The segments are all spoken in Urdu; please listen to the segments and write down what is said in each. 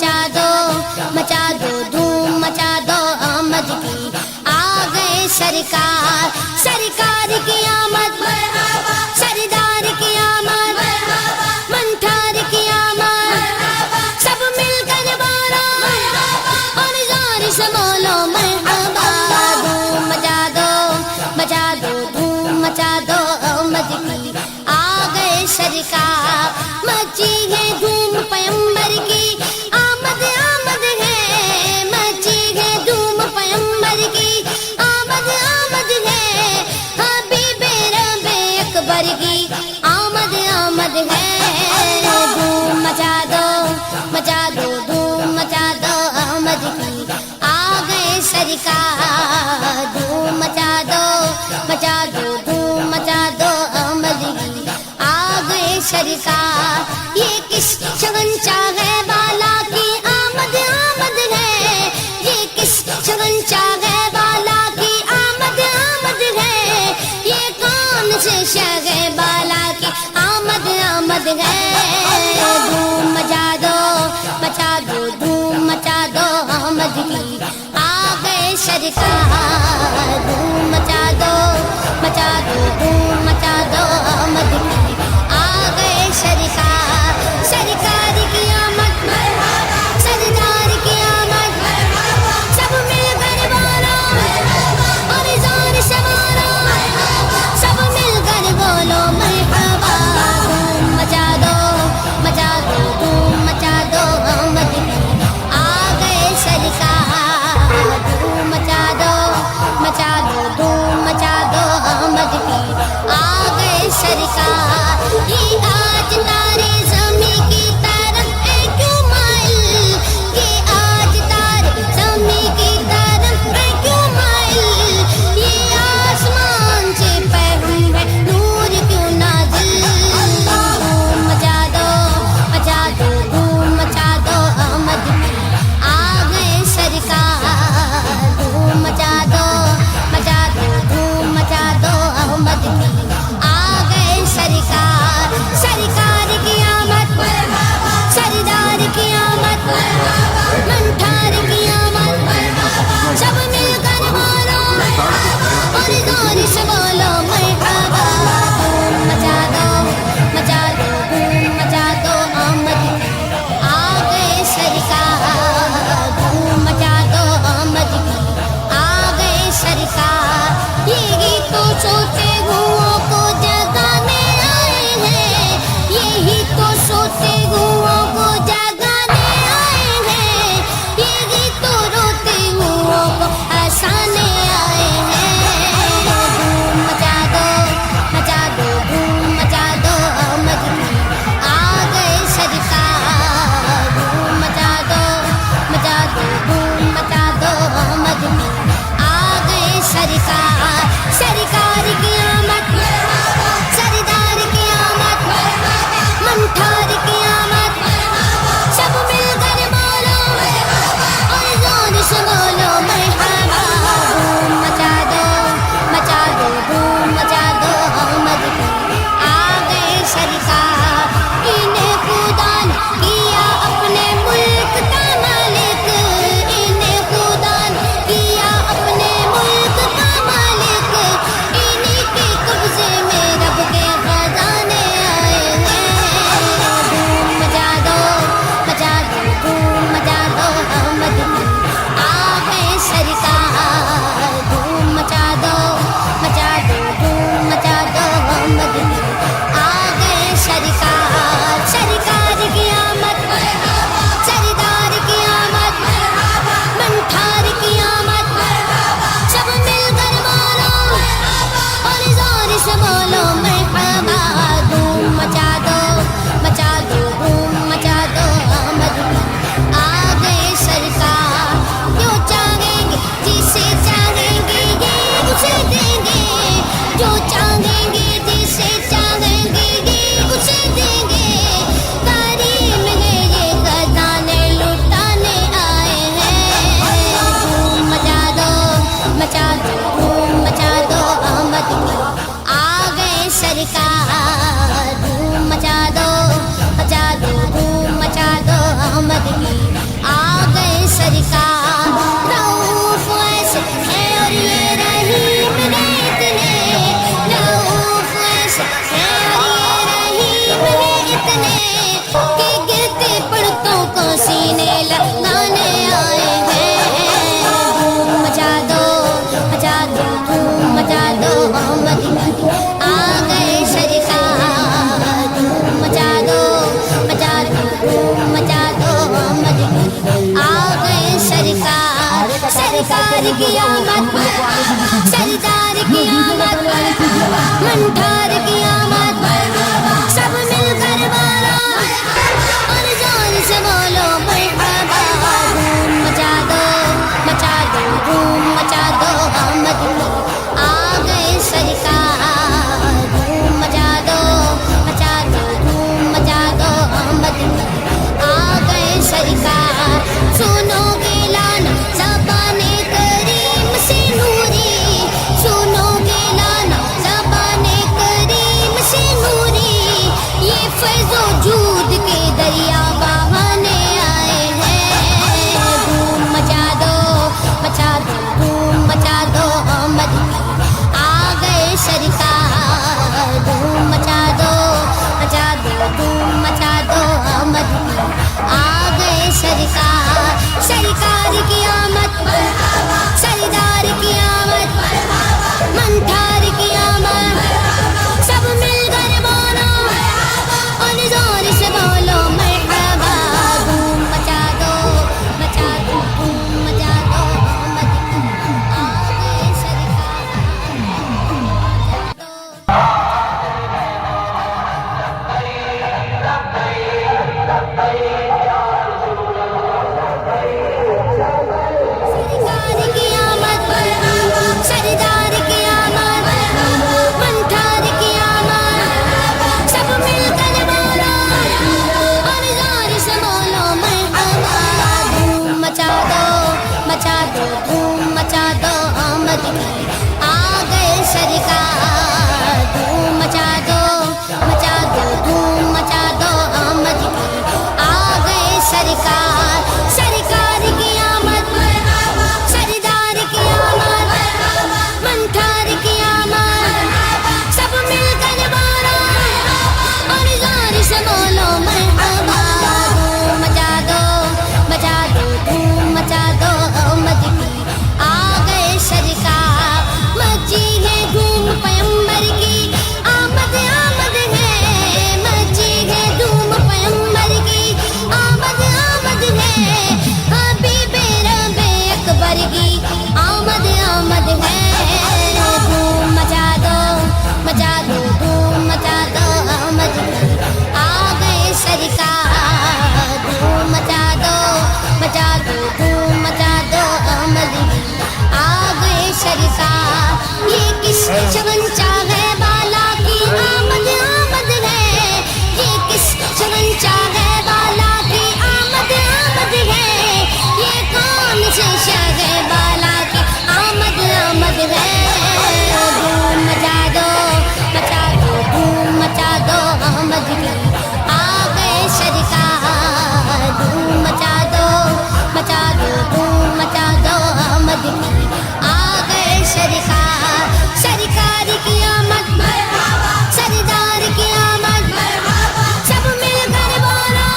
مچا دو دھوم مچا دو آمد کی آ گئے سرکار سرکار کی آمد سردار کی آمد منٹھار کی آمد سب مل کر بولو اور زور سے بولو مرحبا دھوم مچا دو دھوم مچا دو آمد کی آ گئے سرکار مچی ہے دھوم پیمبر کی آمد آمد ہے مچی ہے دھوم پیمبر کی آمد آمد ہے حبیب رب اکبر کی آمد آمد ہے دھوم مچا دو دھوم مچا دو آمد کی آ گئے سرکار دھوم مچا دو دھوم مچا دو آمد کی آ گئے سرکار یہ کس شگن چاہے بالا کی آمد آمد ہے یہ کس شگن چاہے بالا کی آمد آمد ہے یہ کون سے شگے بالا کی آمد آمد ہے دھوم مچا دو دھوم مچا دو آمد کی آ گئے سرکار دھوم مچا دو دھوم مچا دو آمد کی آ گئے سرکار سرکار کی آمد سردار کی آمد سب مل کر بولو اور زور سے بولو سب مل کر بولو مرحبا دھوم مچا دو دھوم مچا دو آمد کی آ گئے سرکار دھوم مچا دو دھوم مچا دو آمد کی کی آمد سردار کی آمد منٹھار کی آمد سب مل کر بولو اور زور سے بولو مرحبا دھوم مچا دو دھوم مچا دو آمد کی آ گئے سرکار دھوم مچا دو دھوم مچا دو آمد کی آ گئے سرکار سنو گے لانا زبان کریم سے نوری سنو گے لانا زبان کریم سے نوری یہ فیض و جود کے دریا بہانے آئے ہیں دھوم مچا دو دھوم مچا دو آمد کی آ گئے سرکار دھوم مچا دو دھوم مچا دو آمد کی آ گئے سرکار سرکار کی آمد سردار کی آمد منٹھار کی آمد سب مل کر بولو اور زور سے بولو مرحبا دھوم مچا دو دھوم مچا دو آمد کی آ گئے سرکار سرکار کی آمد سردار کی آمد منٹھار کی آمد سب مل کر بولو اور زور سے بولو مرحبا دھوم مچا دو دھوم مچا دو آمد کی آ گئے سرکار دھوم مچا دو دھوم مچا دو آمد کی آ گئے سرکار سرکار کی آمد سردار کی آمد منٹھار کی آمد سب مل کر بولو اور زور سے بولو مرحبا دھوم مچا دو دھوم مچا دو آمد کی آ گئے سرکار مچی ہے دھوم پیمبر کی آمد ہے مچی ہے دھوم پیمبر کی آمد ہے حبیب رب اکبر کی آمد ہے دھوم مچا دو دھوم مچا دو آمد کی آ گئے سرکار دھوم مچا دو دھوم مچا دو آمد کی آ گئے سرکار یہ کس شگن چاہے بالا کی آمد ہے یہ کس شگن چاہے بالا کی آمد ہے یہ کون سے شاہ بالا کی آمد ہے دھوم مچا دو دھوم مچا دو آمد کی آ گئے سرکار دھوم مچا دو دھوم مچا دو آمد کی آ گئے سرکار سرکار کی آمد سردار کی آمد سب مل کر بولو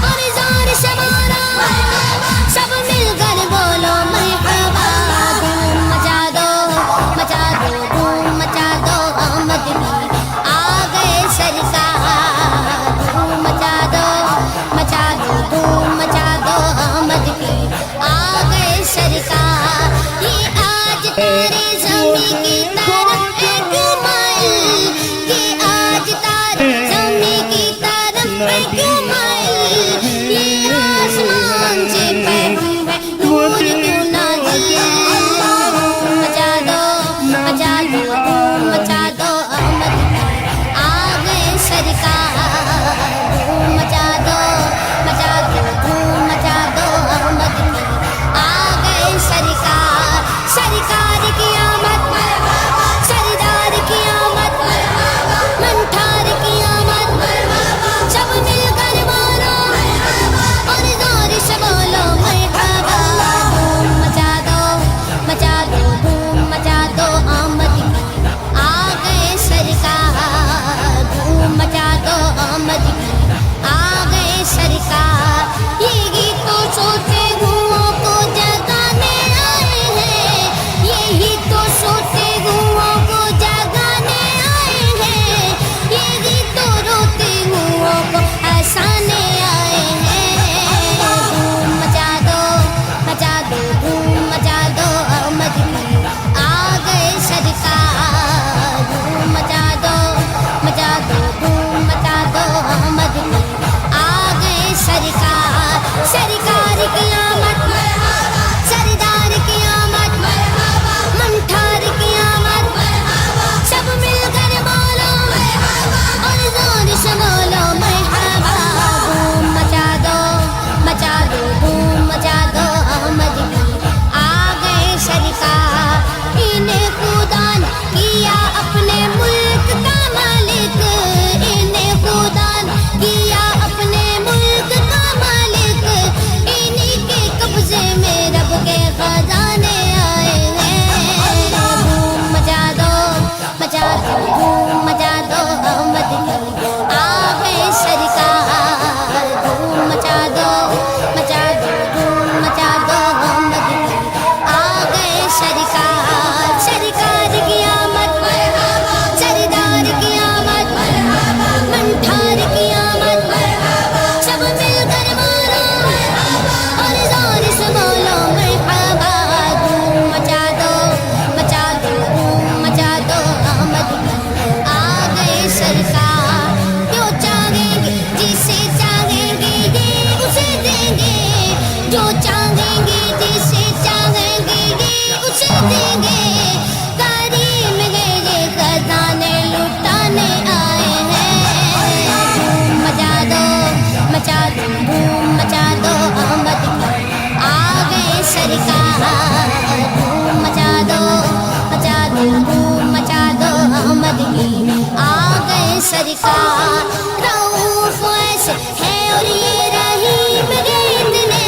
اور زور سے بولو سب مل کر بولو مرحبا دھوم مچا دو دھوم مچا دو آمد کی آ گئے سرکار دھوم مچا دو دھوم مچا دو آمد کی آ گئے سرکار یہ آج تیرے زمین کی طرف ایک مائل یہ آج تیرے زمین کی طرف ایک مائل یہ آسمان سے پیغام ہے نور کیوں نازل مچا دو دھوم مچا دو آمد کی آ گئے سرکار دھوم مچا دو دھوم مچا دو آمد کی آ گئے سرکار سرکار کی آمد سردار کی آمد منٹھار کی آمد سب مل کر بولو اور زور سے بولو مرحبا دھوم مچا دو دھوم مچا دو آمد کی آ گئے سرکار دھوم مچا دو سرکار رؤوف ایسے ہے اور یہ رحیم ہے اتنے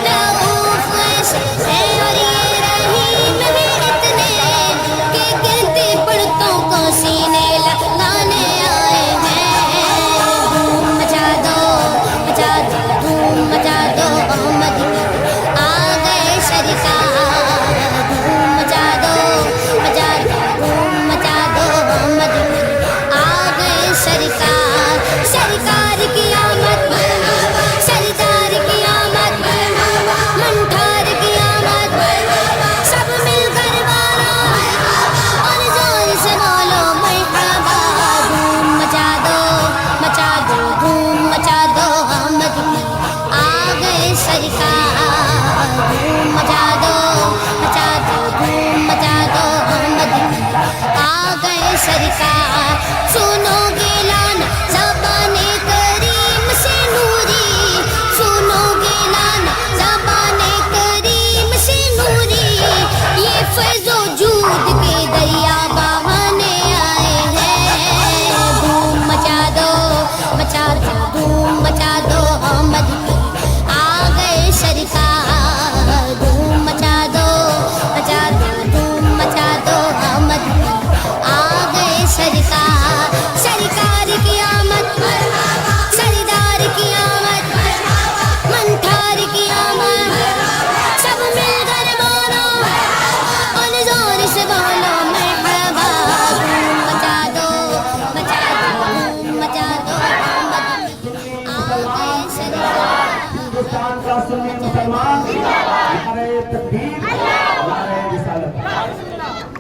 رؤوف ایسے ہے اور یہ رحیم ہے اتنے کہ گرتے پڑتوں کو سینے لگانے آئے ہیں دھوم مچا دو دھوم مچا دو احمد کی آ گئے سرکار دھوم مچا دو دھوم مچا دو احمد کی آ گئے سرکار سرکار کی آمد سردار کی آمد منٹھار کی آمد سب مل کر بارا اور زور سے بولو مرحبا دھوم مچا دو دھوم مچا دو احمد کی آ گئے سرکار دھوم مچا دو دھوم مچا دو احمد کی آ گئے سرکار سنو گے اعلان زبان کریم سے نوری سنو گے اعلان زبان کریم سے نوری یہ فیض و جود کے دریا بہانے آئے ہیں دھوم مچا دو دھوم مچا دو احمد کی آ گئے سرکار دھوم مچا دو دھوم مچا دو احمد کی آ گئے سرکار سرکار کی آمد سردار کی آمد منٹھار کی آمد سب مل کر بولو اور زور سے بولو مرحبا دھوم مچا دو دھوم مچا دو احمد کی آ گئے سرکار ہندوستان کا سنی مسلمان نعرہ تکبیر نعرہ رسالت